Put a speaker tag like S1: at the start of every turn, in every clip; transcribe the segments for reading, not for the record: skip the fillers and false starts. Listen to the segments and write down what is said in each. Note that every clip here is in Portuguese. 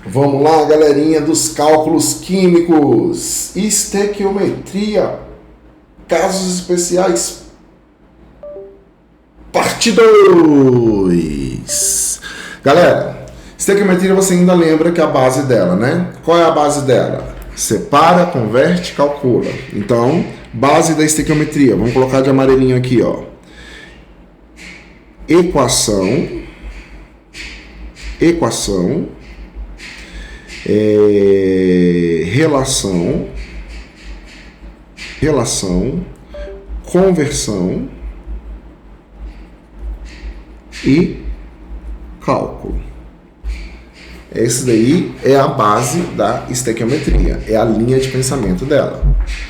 S1: Vamos lá, galerinha dos cálculos químicos, estequiometria, casos especiais, parte 2. Galera, estequiometria você ainda lembra que a base dela, né? Qual é a base dela? Separa, converte, calcula. Então, base da estequiometria, vamos colocar de amarelinho aqui, ó. Equação, relação, conversão e cálculo. Esse daí é a base da estequiometria, é a linha de pensamento dela,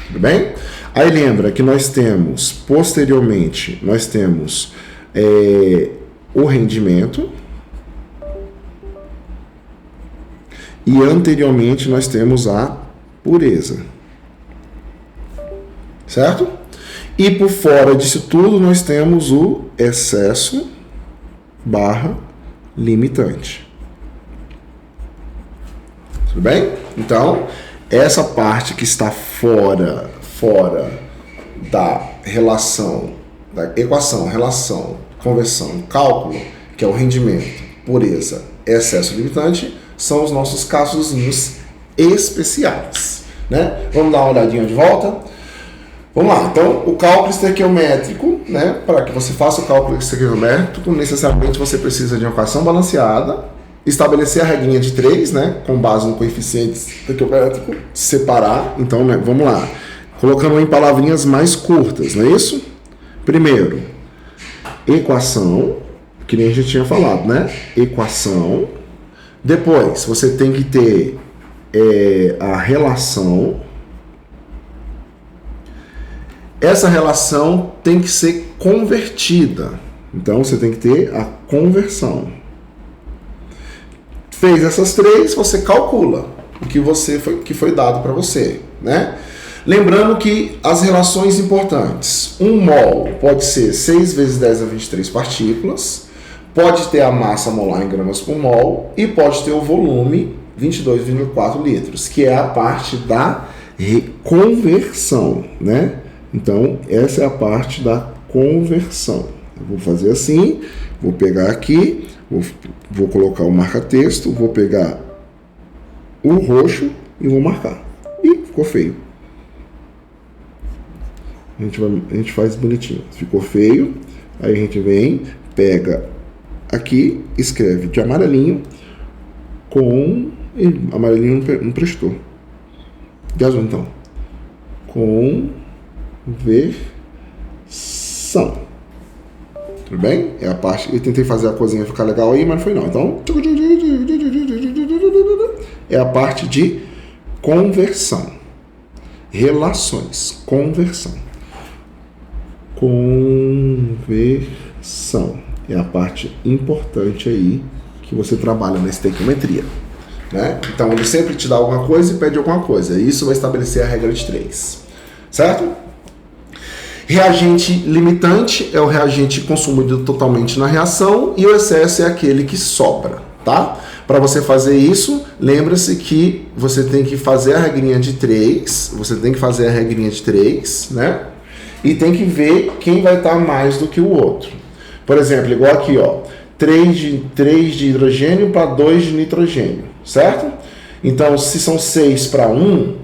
S1: tudo bem? Aí lembra que nós temos, posteriormente, o rendimento, e anteriormente nós temos a pureza, certo? E por fora disso tudo nós temos o excesso / limitante. Tudo bem? Então, essa parte que está fora da relação, da equação, relação, conversão, cálculo, que é o rendimento, pureza, excesso limitante, são os nossos casozinhos especiais, né? Vamos dar uma olhadinha de volta? Vamos lá, então, o cálculo estequiométrico, né? Para que você faça o cálculo estequiométrico, necessariamente você precisa de uma equação balanceada, estabelecer a regrinha de 3, né? Com base no coeficiente estequiométrico, separar. Então, né? Vamos lá, colocando em palavrinhas mais curtas, não é isso? Primeiro, equação, que nem a gente tinha falado, né? Equação. Depois, você tem que ter a relação. Essa relação tem que ser convertida. Então, você tem que ter a conversão. Fez essas 3, você calcula o que foi dado para você, né? Lembrando que as relações importantes. 1 mol pode ser 6 vezes 10 a 23 partículas. Pode ter a massa molar em gramas por mol e pode ter o volume 22,4 litros, que é a parte da conversão, né? Então, essa é a parte da conversão. Eu vou fazer assim, vou pegar aqui, vou colocar o marca-texto, vou pegar o roxo e vou marcar. Ih, ficou feio. A gente faz bonitinho. Ficou feio, aí a gente vem, pega aqui, escreve de amarelinho com... Amarelinho não prestou. De azul, então. Conversão. Tudo bem? É a parte... Eu tentei fazer a coisinha ficar legal aí, mas não foi não. Então... É a parte de conversão. Relações. Conversão. É a parte importante aí que você trabalha na estequiometria, né? Então ele sempre te dá alguma coisa e pede alguma coisa. Isso vai estabelecer a regra de 3, certo? Reagente limitante é o reagente consumido totalmente na reação e o excesso é aquele que sobra, tá? Para você fazer isso, lembra-se que você tem que fazer a regrinha de 3, né? E tem que ver quem vai estar mais do que o outro. Por exemplo, igual aqui, ó, 3 de hidrogênio para 2 de nitrogênio, certo? Então, se são 6 para 1,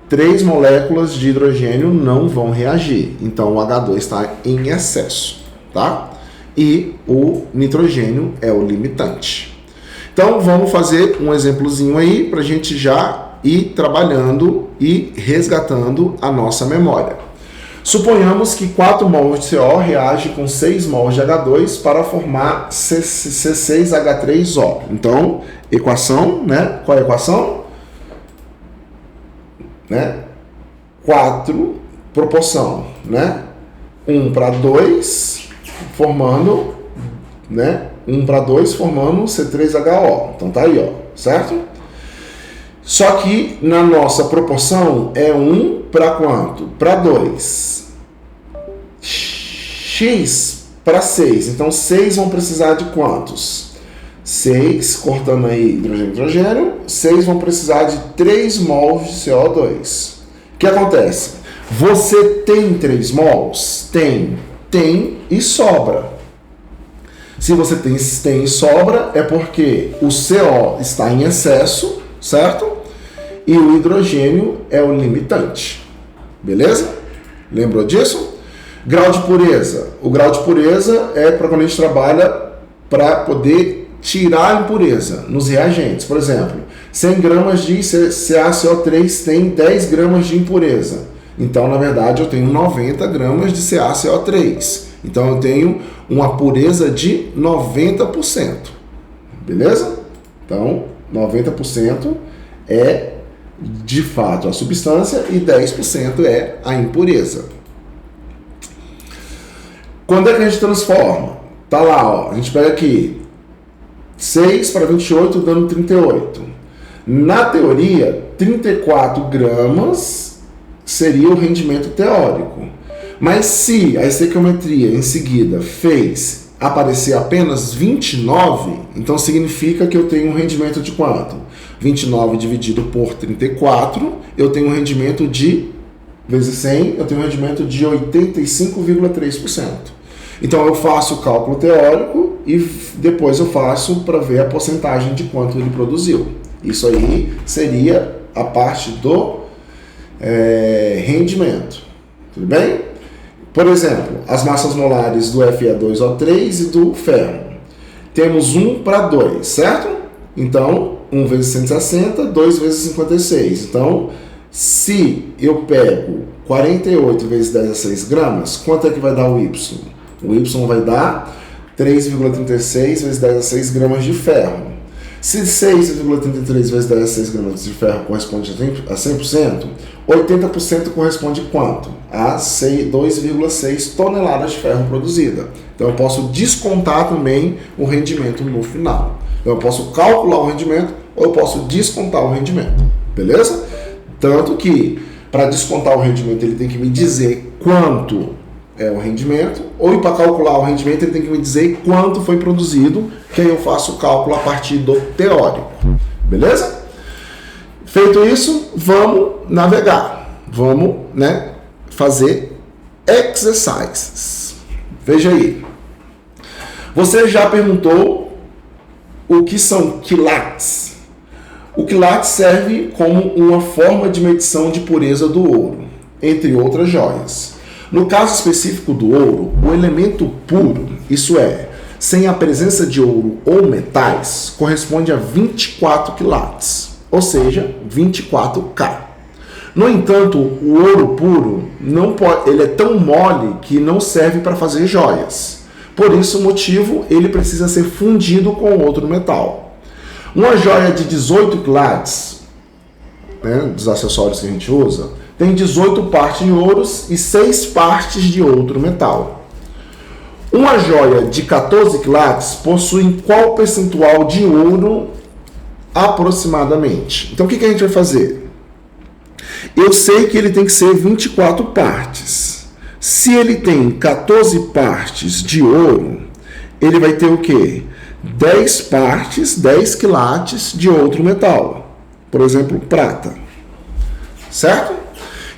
S1: 3 moléculas de hidrogênio não vão reagir. Então, o H2 está em excesso, tá? E o nitrogênio é o limitante. Então, vamos fazer um exemplozinho aí para a gente já ir trabalhando e resgatando a nossa memória. Suponhamos que 4 mols de CO reage com 6 mols de H2 para formar C6H3O. Então, equação, né? Qual é a equação? Né? 4, proporção, né? 1 para 2, formando, né? 1 para 2, formando C3HO. Então, tá aí, ó, certo? Só que na nossa proporção é 1 para quanto? Para 2. X para 6. Então, 6 vão precisar de quantos? 6, cortando aí hidrogênio e hidrogênio, 6 vão precisar de 3 mols de CO2. O que acontece? Você tem 3 mols? Tem e sobra. Se você tem e sobra, é porque o CO está em excesso, certo? E o hidrogênio é o limitante. Beleza? Lembrou disso? Grau de pureza. O grau de pureza é para quando a gente trabalha para poder tirar a impureza nos reagentes. Por exemplo, 100 gramas de CaCO3 tem 10 gramas de impureza. Então, na verdade, eu tenho 90 gramas de CaCO3. Então, eu tenho uma pureza de 90%. Beleza? Então, 90% é, de fato, a substância e 10% é a impureza. Quando é que a gente transforma? Tá lá, ó, a gente pega aqui 6 para 28 dando 38. Na teoria, 34 gramas seria o rendimento teórico. Mas se a estequiometria em seguida fez aparecer apenas 29, então significa que eu tenho um rendimento de quanto? 29 dividido por 34, eu tenho um rendimento de, vezes 100, eu tenho um rendimento de 85,3%. Então eu faço o cálculo teórico e depois eu faço para ver a porcentagem de quanto ele produziu. Isso aí seria a parte do rendimento. Tudo bem? Por exemplo, as massas molares do Fe2O3 e do ferro. Temos 1 para 2, certo? Então, 1 vezes 160, 2 vezes 56. Então, se eu pego 48 vezes 10 a 6 gramas, quanto é que vai dar o Y? O Y vai dar 3,36 vezes 10 a 6 gramas de ferro. Se 6,33 vezes 10 a 6 gramas de ferro corresponde a 100%, 80% corresponde quanto? A 2,6 toneladas de ferro produzida. Então eu posso descontar também o rendimento no final. Então eu posso calcular o rendimento ou eu posso descontar o rendimento. Beleza? Tanto que para descontar o rendimento ele tem que me dizer quanto é o rendimento, ou para calcular o rendimento ele tem que me dizer quanto foi produzido, que aí eu faço o cálculo a partir do teórico. Beleza? Feito isso, vamos navegar. Vamos, fazer exercises. Veja aí. Você já perguntou o que são quilates? O quilate serve como uma forma de medição de pureza do ouro, entre outras joias. No caso específico do ouro, o elemento puro, isso é, sem a presença de ouro ou metais, corresponde a 24 quilates, ou seja, 24K. No entanto, o ouro puro ele é tão mole que não serve para fazer joias. Por isso, o motivo, ele precisa ser fundido com outro metal. Uma joia de 18 quilates, dos acessórios que a gente usa, tem 18 partes de ouros e 6 partes de outro metal. Uma joia de 14 quilates possui qual percentual de ouro aproximadamente? Então o que a gente vai fazer? Eu sei que ele tem que ser 24 partes. Se ele tem 14 partes de ouro, ele vai ter o quê? 10 partes, 10 quilates de outro metal. Por exemplo, prata. Certo?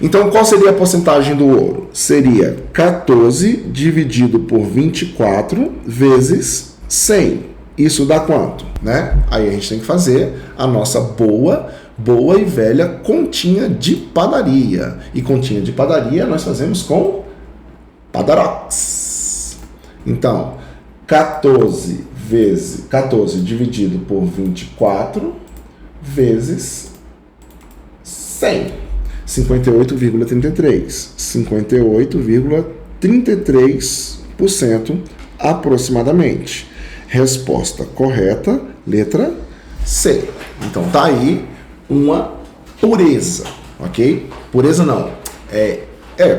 S1: Então, qual seria a porcentagem do ouro? Seria 14 dividido por 24 vezes 100. Isso dá quanto? Aí a gente tem que fazer a nossa boa e velha continha de padaria. E continha de padaria nós fazemos com Padarox. Então, 14 dividido por 24 vezes 100. 58,33%. 58,33% aproximadamente. Resposta correta, letra C. Então tá aí uma pureza, ok? Pureza não,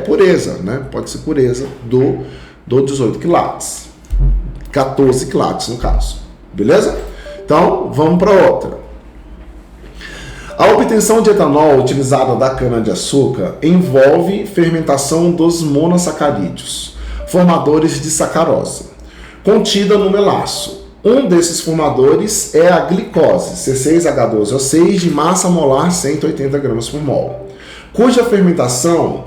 S1: pureza, Pode ser pureza do 18 quilates. 14 quilates no caso. Beleza? Então, vamos para outra. A obtenção de etanol utilizada da cana-de-açúcar envolve fermentação dos monossacarídeos, formadores de sacarose, contida no melaço. Um desses formadores é a glicose, C6H12O6, de massa molar 180 gramas por mol, cuja fermentação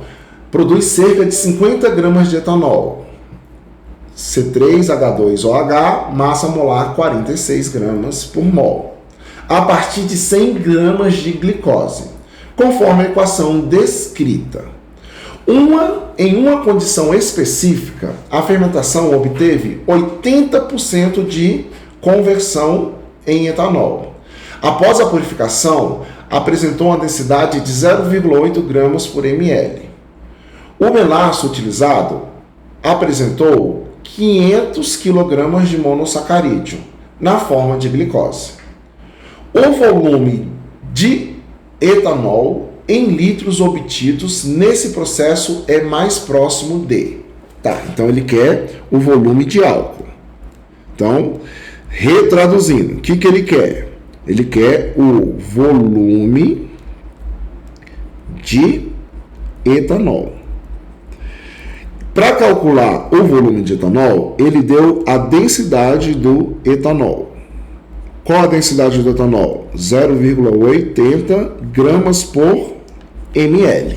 S1: produz cerca de 50 gramas de etanol. C3H2OH, massa molar 46 gramas por mol, a partir de 100 gramas de glicose, conforme a equação descrita. Em uma condição específica, a fermentação obteve 80% de conversão em etanol. Após a purificação, apresentou uma densidade de 0,8 gramas por ml. O melaço utilizado apresentou 500 kg de monossacarídeo na forma de glicose. O volume de etanol em litros obtidos nesse processo é mais próximo de. Tá, então ele quer o volume de álcool. Então, retraduzindo, o que ele quer? Ele quer o volume de etanol. Para calcular o volume de etanol, ele deu a densidade do etanol. Qual a densidade do etanol? 0,80 gramas por ml.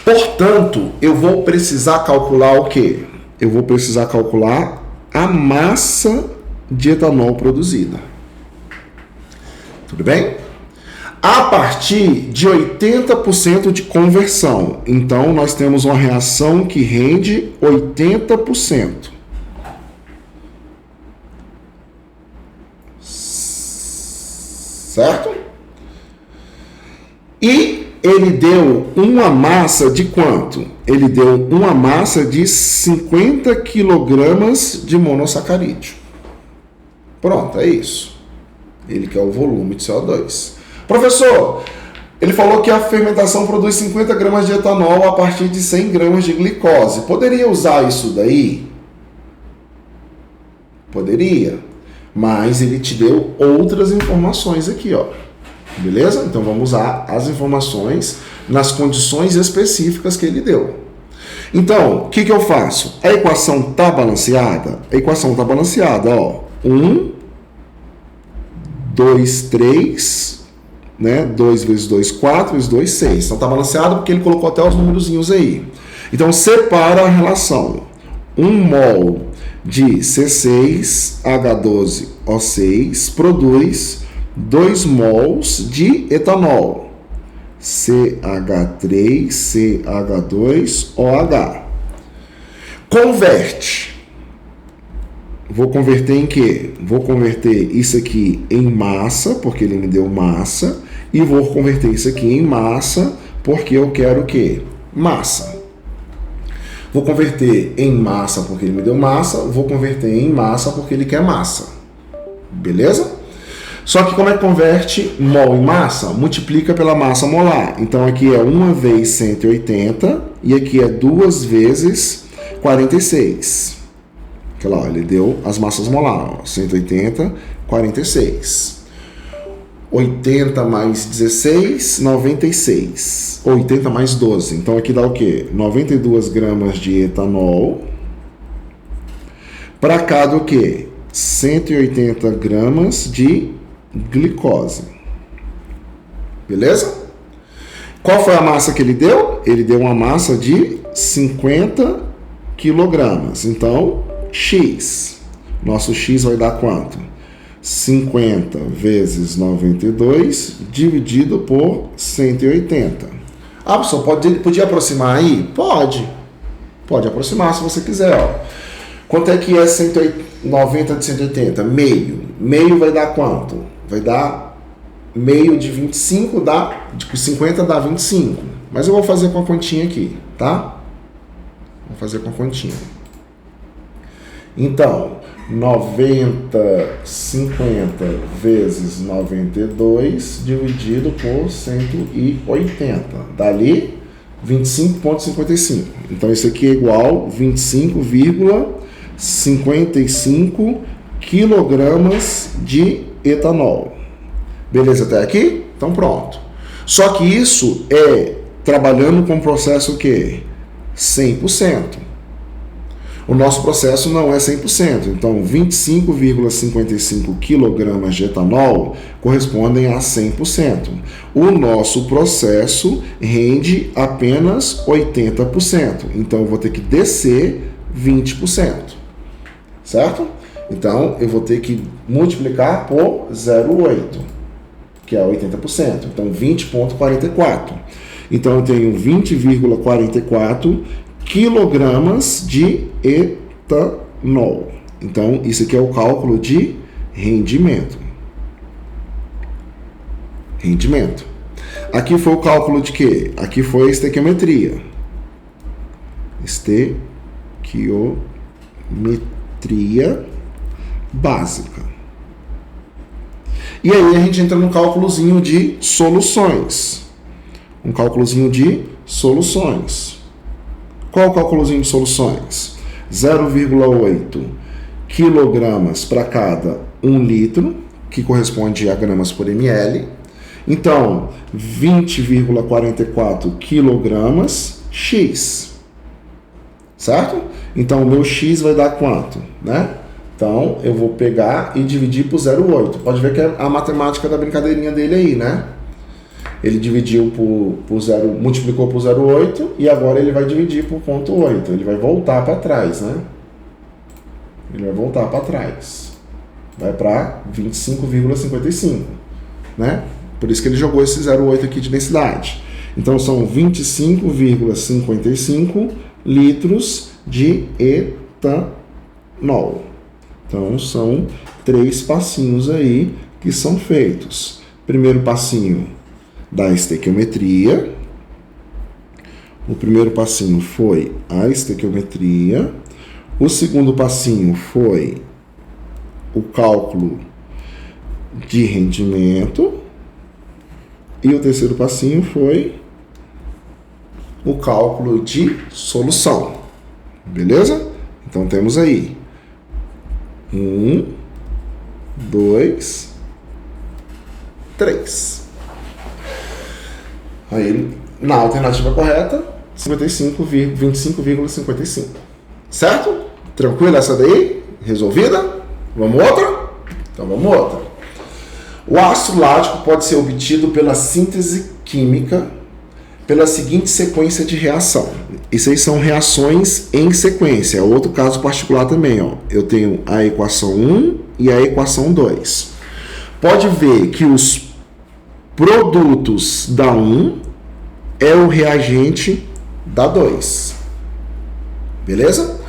S1: Portanto, eu vou precisar calcular o quê? Eu vou precisar calcular a massa de etanol produzida. Tudo bem? A partir de 80% de conversão. Então, nós temos uma reação que rende 80%. Certo? E ele deu uma massa de quanto? Ele deu uma massa de 50 kg de monossacarídeo. Pronto, é isso. Ele quer o volume de CO2. Professor, ele falou que a fermentação produz 50 gramas de etanol a partir de 100 gramas de glicose. Poderia usar isso daí? Poderia. Mas ele te deu outras informações aqui, ó. Beleza? Então vamos usar as informações nas condições específicas que ele deu. Então, o que eu faço? A equação está balanceada? A equação está balanceada, ó. 1, 2, 3, né? 2 vezes 2, 4, vezes 2, 6. Então está balanceado porque ele colocou até os númerozinhos aí. Então separa a relação. 1 mol de C6H12O6 produz 2 mols de etanol, CH3CH2OH. Converte. Vou converter em quê? Vou converter isso aqui em massa, porque ele me deu massa, e vou converter isso aqui em massa, porque eu quero o quê? Massa. Vou converter em massa porque ele me deu massa, vou converter em massa porque ele quer massa. Beleza? Só que como é que converte mol em massa? Multiplica pela massa molar. Então aqui é 1 vezes 180 e aqui é 2 vezes 46. Aqui lá, ó, ele deu as massas molar, ó, 180, 46. 80 mais 16, 96. 80 mais 12. Então aqui dá o quê? 92 gramas de etanol. Para cada o quê? 180 gramas de glicose. Beleza? Qual foi a massa que ele deu? Ele deu uma massa de 50 quilogramas. Então, X. Nosso X vai dar quanto? 50 vezes 92 dividido por 180. Ah, pessoal, podia aproximar aí? Pode. Pode aproximar se você quiser. Ó. Quanto é que é 190 de 180? Meio. Meio vai dar quanto? Vai dar meio de 25, de 50 dá 25. Mas eu vou fazer com a continha aqui, tá? Vou fazer com a continha. Então, 50 vezes 92 dividido por 180. Dali, 25,55. Então, isso aqui é igual a 25,55 quilogramas de etanol. Beleza até aqui? Então, pronto. Só que isso é trabalhando com o processo o quê? 100%. O nosso processo não é 100%, então 25,55 kg de etanol correspondem a 100%. O nosso processo rende apenas 80%, então eu vou ter que descer 20%, certo? Então eu vou ter que multiplicar por 0,8, que é 80%, então 20,44. Então eu tenho 20,44 quilogramas de etanol. Então, isso aqui é o cálculo de rendimento. Rendimento. Aqui foi o cálculo de quê? Aqui foi a estequiometria. Estequiometria básica. E aí a gente entra no cálculozinho de soluções. Um cálculozinho de soluções. Qual o cálculozinho de soluções? 0,8 quilogramas para cada 1 litro, que corresponde a gramas por ml. Então, 20,44 quilogramas X. Certo? Então, o meu X vai dar quanto? Né? Então, eu vou pegar e dividir por 0,8. Pode ver que é a matemática da brincadeirinha dele aí, né? Ele dividiu por 0, multiplicou por 0,8 e agora ele vai dividir por 0,8. Ele vai voltar para trás, né? Ele vai voltar para trás. Vai para 25,55, né? Por isso que ele jogou esse 0,8 aqui de densidade. Então são 25,55 litros de etanol. Então são 3 passinhos aí que são feitos. Primeiro passinho da estequiometria. O primeiro passinho foi a estequiometria. O segundo passinho foi o cálculo de rendimento. E o terceiro passinho foi o cálculo de solução. Beleza? Então temos aí 1, 2, 3. Aí, na alternativa correta, 25,55. Certo? Tranquilo essa daí? Resolvida? Vamos outra? Então vamos outra. O ácido lático pode ser obtido pela síntese química pela seguinte sequência de reação. Isso aí são reações em sequência. É outro caso particular também. Ó. Eu tenho a equação 1 e a equação 2. Pode ver que os produtos da 1 é o reagente da 2. Beleza?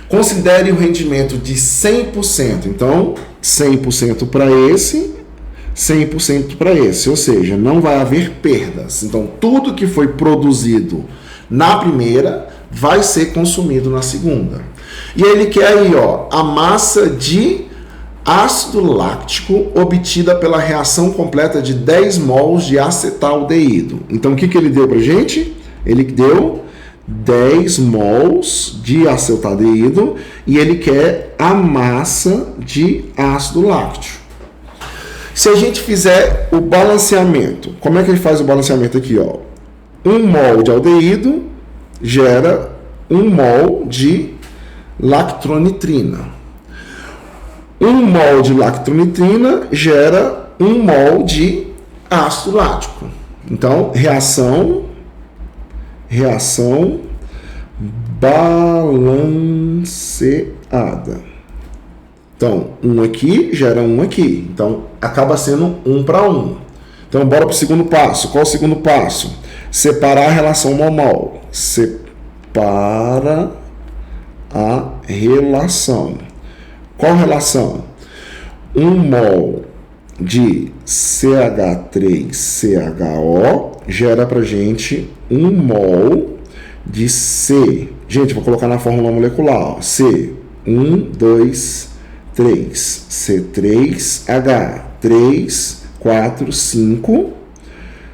S1: Considere o rendimento de 100%. Então, 100% para esse, 100% para esse. Ou seja, não vai haver perdas. Então, tudo que foi produzido na primeira vai ser consumido na segunda. E ele quer aí, ó, a massa de ácido láctico obtida pela reação completa de 10 mols de acetaldeído. Então, o que ele deu para a gente? Ele deu 10 mols de acetaldeído e ele quer a massa de ácido láctico. Se a gente fizer o balanceamento, como é que ele faz o balanceamento aqui? Ó? 1 mol de aldeído gera 1 mol de lactronitrina. 1 mol de lactronitrina gera 1 mol de ácido lático. Então, reação balanceada. Então, 1 aqui gera 1 aqui. Então, acaba sendo 1 para 1. Então, bora para o segundo passo. Qual é o segundo passo? Separar a relação mol-mol. Separa a relação. Qual relação? 1 mol de CH3CHO gera pra gente 1 mol de C. Gente, vou colocar na fórmula molecular. Ó. C, 1, 2, 3. C3H, 3, 4, 5.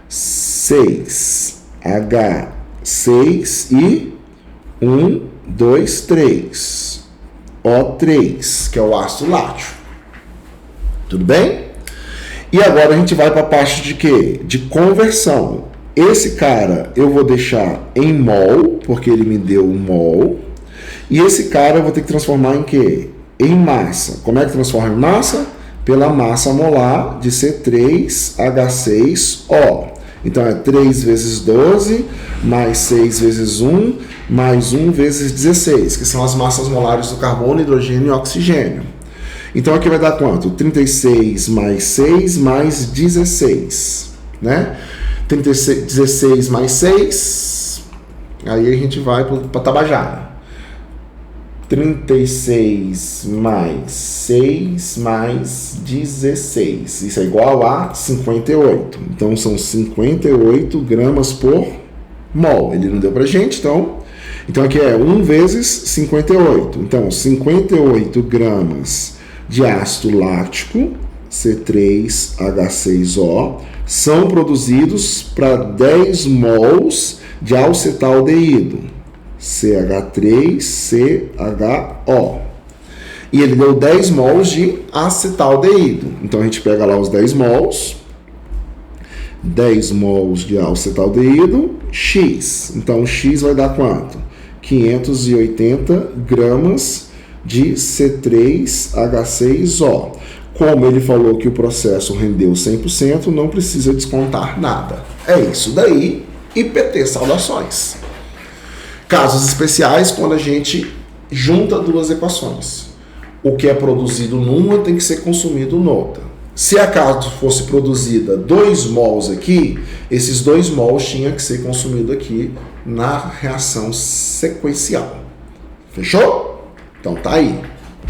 S1: 6, H, 6 e 1, 2, 3. O3, que é o ácido lático. Tudo bem? E agora a gente vai para a parte de quê? De conversão. Esse cara eu vou deixar em mol, porque ele me deu um mol. E esse cara eu vou ter que transformar em quê? Em massa. Como é que transforma em massa? Pela massa molar de C3H6O. Então é 3 vezes 12, mais 6 vezes 1, mais 1 vezes 16, que são as massas molares do carbono, hidrogênio e oxigênio. Então aqui vai dar quanto? 36 mais 6 mais 16, né? 16 mais 6, aí a gente vai para Tabajara. 36 mais 6 mais 16. Isso é igual a 58. Então, são 58 gramas por mol. Ele não deu pra gente, então aqui é 1 vezes 58. Então, 58 gramas de ácido lático, C3H6O, são produzidos para 10 mols de acetaldeído, CH3CHO. E ele deu 10 mols de acetaldeído. Então a gente pega lá os 10 mols. 10 mols de acetaldeído, X. Então o X vai dar quanto? 580 gramas de C3H6O. Como ele falou que o processo rendeu 100%, não precisa descontar nada. É isso daí. IPT, saudações. Casos especiais, quando a gente junta duas equações. O que é produzido numa tem que ser consumido noutra. Se acaso fosse produzida 2 mols aqui, esses 2 mols tinham que ser consumidos aqui na reação sequencial. Fechou? Então tá aí.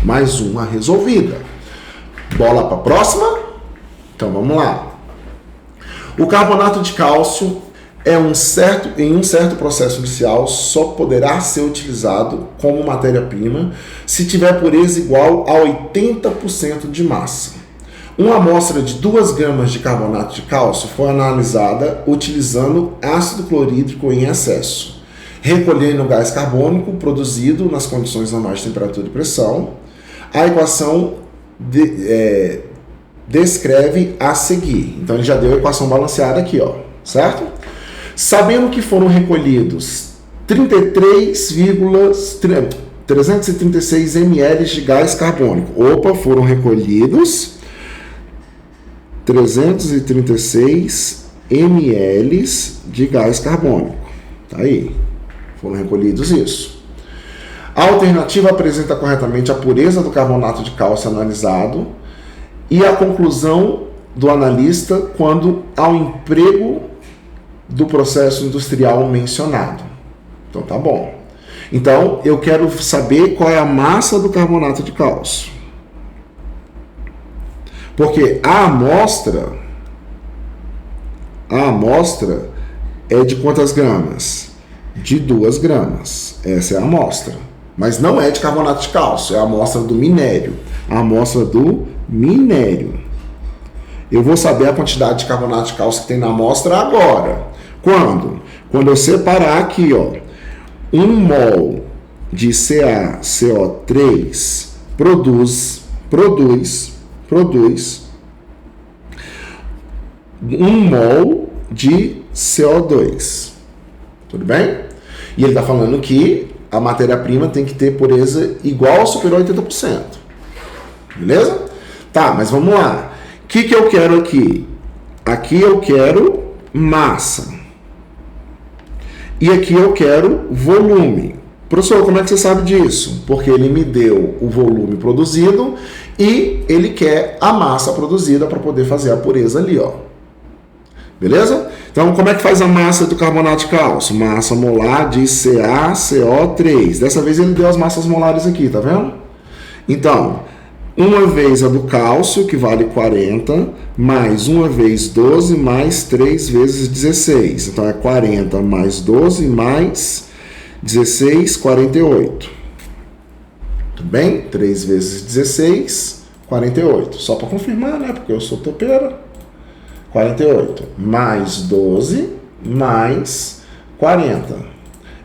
S1: Mais uma resolvida. Bola para a próxima? Então vamos lá. O carbonato de cálcio em um certo processo inicial só poderá ser utilizado como matéria-prima se tiver pureza igual a 80% de massa. Uma amostra de 2 gramas de carbonato de cálcio foi analisada utilizando ácido clorídrico em excesso, recolhendo o gás carbônico produzido nas condições normais de temperatura e pressão. A equação descreve a seguir. Então ele já deu a equação balanceada aqui, ó, certo? Sabendo que foram recolhidos 336 ml de gás carbônico. Opa, foram recolhidos 336 ml de gás carbônico. Tá aí. Foram recolhidos isso. A alternativa apresenta corretamente a pureza do carbonato de cálcio analisado e a conclusão do analista quando ao emprego do processo industrial mencionado. Então tá bom. Então eu quero saber qual é a massa do carbonato de cálcio. Porque a amostra é de quantas gramas? De 2 gramas. Essa é a amostra. Mas não é de carbonato de cálcio, é a amostra do minério. A amostra do minério. Eu vou saber a quantidade de carbonato de cálcio que tem na amostra agora. Quando? Quando eu separar aqui, ó, 1 mol de CaCO3 produz 1 mol de CO2. Tudo bem? E ele está falando que a matéria-prima tem que ter pureza igual ou superior a 80%. Beleza? Tá, mas vamos lá. O que eu quero aqui? Aqui eu quero massa. E aqui eu quero volume. Professor, como é que você sabe disso? Porque ele me deu o volume produzido e ele quer a massa produzida para poder fazer a pureza ali, ó. Beleza? Então, como é que faz a massa do carbonato de cálcio? Massa molar de CaCO3. Dessa vez ele deu as massas molares aqui, tá vendo? Então, uma vez a do cálcio, que vale 40, mais uma vez 12, mais 3 vezes 16. Então, é 40 mais 12, mais 16, 48. Tudo bem? 3 vezes 16, 48. Só para confirmar, né? Porque eu sou topeira. 48. Mais 12, mais 40.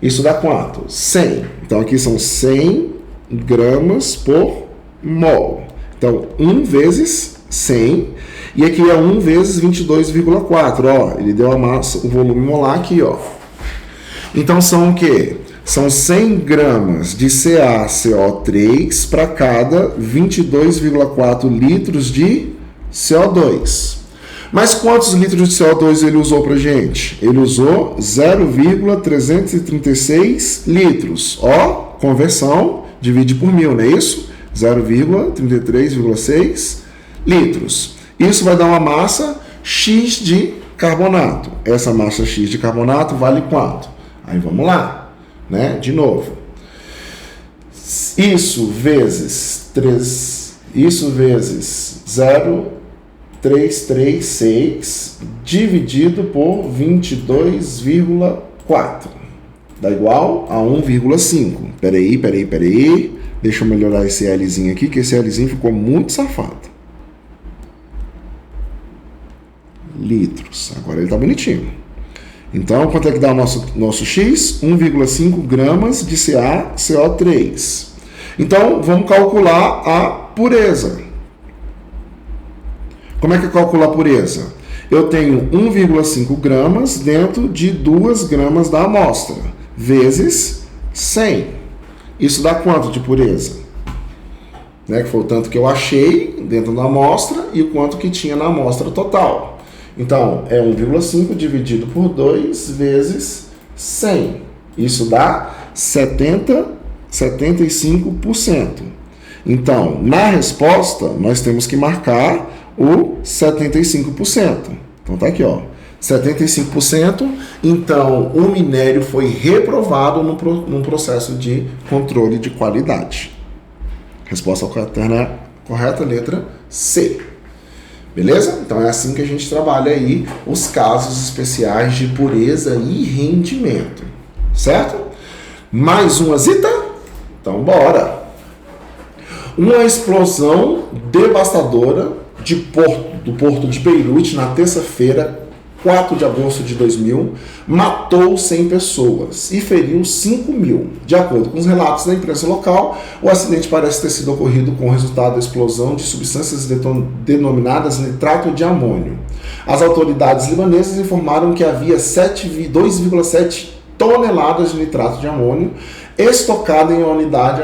S1: Isso dá quanto? 100. Então, aqui são 100 gramas por mol. Então, 1 vezes 100. E aqui é 1 vezes 22,4. Ó, ele deu a massa, o volume molar aqui, ó. Então, são o quê? São 100 gramas de CaCO3 para cada 22,4 litros de CO2. Mas quantos litros de CO2 ele usou para gente? Ele usou 0,336 litros. Ó, conversão, divide por 1000, não é isso? 0,33,6 litros. Isso vai dar uma massa X de carbonato. Essa massa X de carbonato vale quanto? Aí vamos lá, né? De novo. Isso vezes 0,336 dividido por 22,4 dá igual a 1,5. Peraí. Deixa eu melhorar esse Lzinho aqui, que esse Lzinho ficou muito safado. Litros. Agora ele tá bonitinho. Então, quanto é que dá o nosso X? 1,5 gramas de CaCO3. Então, vamos calcular a pureza. Como é que eu calculo a pureza? Eu tenho 1,5 gramas dentro de 2 gramas da amostra, vezes 100. Isso dá quanto de pureza? Né? Que foi o tanto que eu achei dentro da amostra e o quanto que tinha na amostra total. Então, é 1,5 dividido por 2 vezes 100. Isso dá 75%. Então, na resposta, nós temos que marcar o 75%. Então, tá aqui, ó. 75%. Então, o minério foi reprovado no processo de controle de qualidade. Resposta correta, letra C. Beleza? Então, é assim que a gente trabalha aí os casos especiais de pureza e rendimento. Certo? Mais uma zita? Então, bora! Uma explosão devastadora do porto de Beirute na terça-feira, 4 de agosto de 2000, matou 100 pessoas e feriu 5.000. De acordo com os relatos da imprensa local, o acidente parece ter sido ocorrido com o resultado da explosão de substâncias denominadas nitrato de amônio. As autoridades libanesas informaram que havia 2,7 toneladas de nitrato de amônio estocado em uma unidade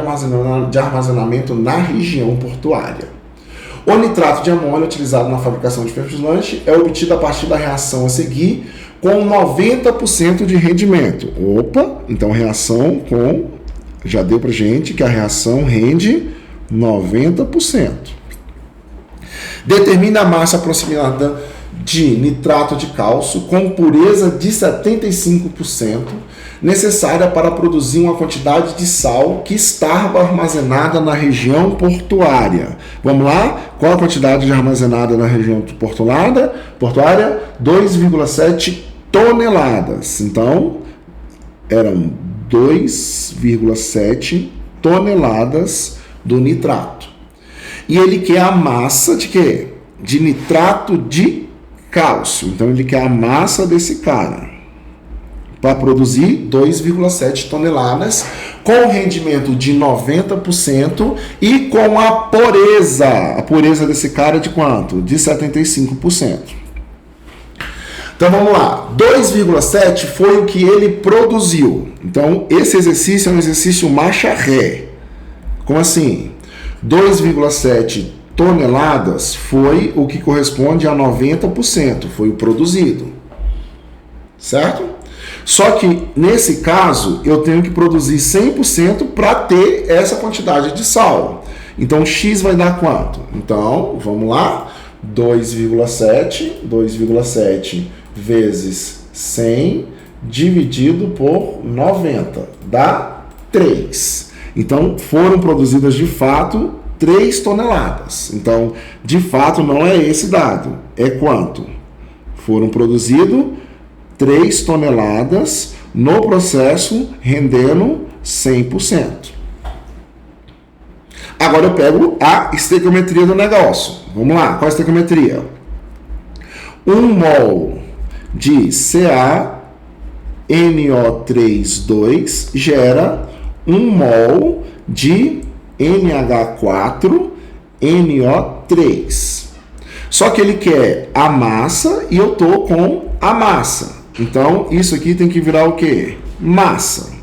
S1: de armazenamento na região portuária. O nitrato de amônio utilizado na fabricação de refrigerante é obtido a partir da reação a seguir com 90% de rendimento. Opa, então reação com... Já deu pra gente que a reação rende 90%. Determina a massa aproximada de nitrato de cálcio com pureza de 75%, necessária para produzir uma quantidade de sal que estava armazenada na região portuária. Vamos lá? Qual a quantidade de armazenada na região portuária? 2,7 toneladas. Então, eram 2,7 toneladas do nitrato. E ele quer a massa de quê? De nitrato de cálcio. Então, ele quer a massa desse cara para produzir 2,7 toneladas com rendimento de 90% e com a pureza desse cara de quanto? De 75%. Então vamos lá, 2,7 foi o que ele produziu. Então esse exercício é um exercício marcha ré. Como assim? 2,7 toneladas foi o que corresponde a 90%, foi o produzido. Certo? Só que, nesse caso, eu tenho que produzir 100% para ter essa quantidade de sal. Então, X vai dar quanto? Então, vamos lá. 2,7 vezes 100 dividido por 90. Dá 3. Então, foram produzidas, de fato, 3 toneladas. Então, de fato, não é esse dado. É quanto? Foram produzidos 3 toneladas no processo, rendendo 100%. Agora eu pego a estequiometria do negócio. Vamos lá, qual é a estequiometria? 1 mol de CaNO3,2 gera 1 mol de NH4NO3. Só que ele quer a massa e eu estou com a massa. Então, isso aqui tem que virar o quê? Massa.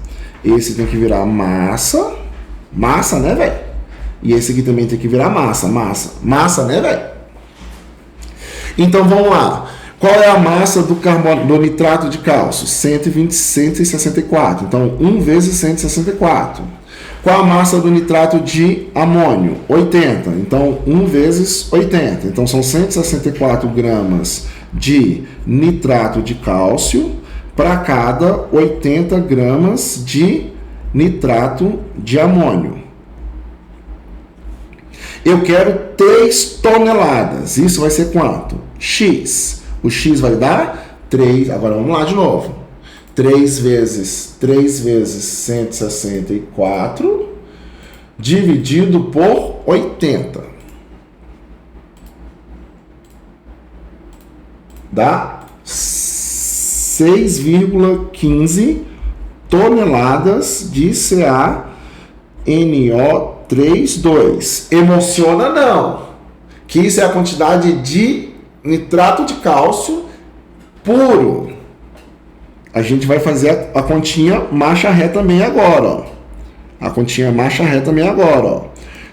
S1: Esse tem que virar massa. Massa, né, velho? E esse aqui também tem que virar massa. Massa, né, velho? Então, vamos lá. Qual é a massa do nitrato de cálcio? 164. Então, 1 vezes 164. Qual a massa do nitrato de amônio? 80. Então, 1 vezes 80. Então, são 164 gramas de nitrato de cálcio para cada 80 gramas de nitrato de amônio. Eu quero 3 toneladas. Isso vai ser quanto? X. O X vai dar 3. Agora vamos lá de novo. 3 vezes 164 dividido por 80. Dá 6,15 toneladas de CaNO32. Emociona não, que isso é a quantidade de nitrato de cálcio puro. A gente vai fazer a continha marcha ré também agora, ó. A continha marcha ré também agora, ó.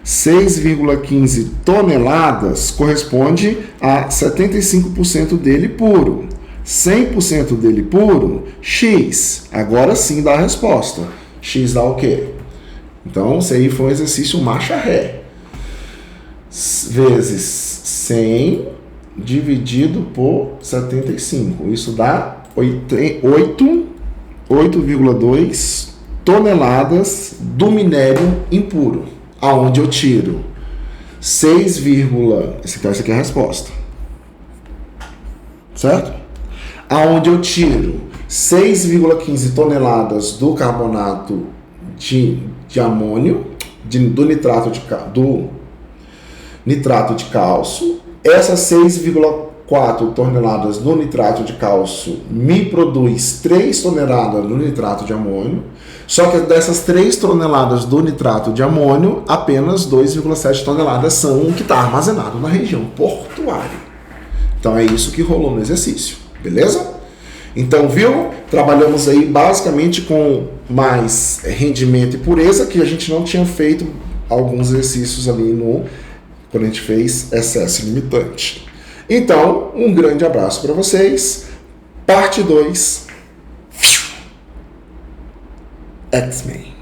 S1: 6,15 toneladas corresponde a 75% dele puro. 100% dele puro, X. Agora sim dá a resposta. X dá o quê? Então, isso aí foi um exercício marcha ré. Vezes 100 dividido por 75. Isso dá 8,2 toneladas do minério impuro. Aonde eu tiro 6, essa aqui é a resposta. Certo? Aonde eu tiro 6,15 toneladas do carbonato de amônio, do nitrato de cálcio. Essas 6,4 toneladas do nitrato de cálcio me produz 3 toneladas do nitrato de amônio. Só que dessas 3 toneladas do nitrato de amônio, apenas 2,7 toneladas são o que está armazenado na região portuária. Então é isso que rolou no exercício, beleza? Então, viu? Trabalhamos aí basicamente com mais rendimento e pureza, que a gente não tinha feito alguns exercícios ali quando a gente fez excesso limitante. Então, um grande abraço para vocês. Parte 2. X-Men.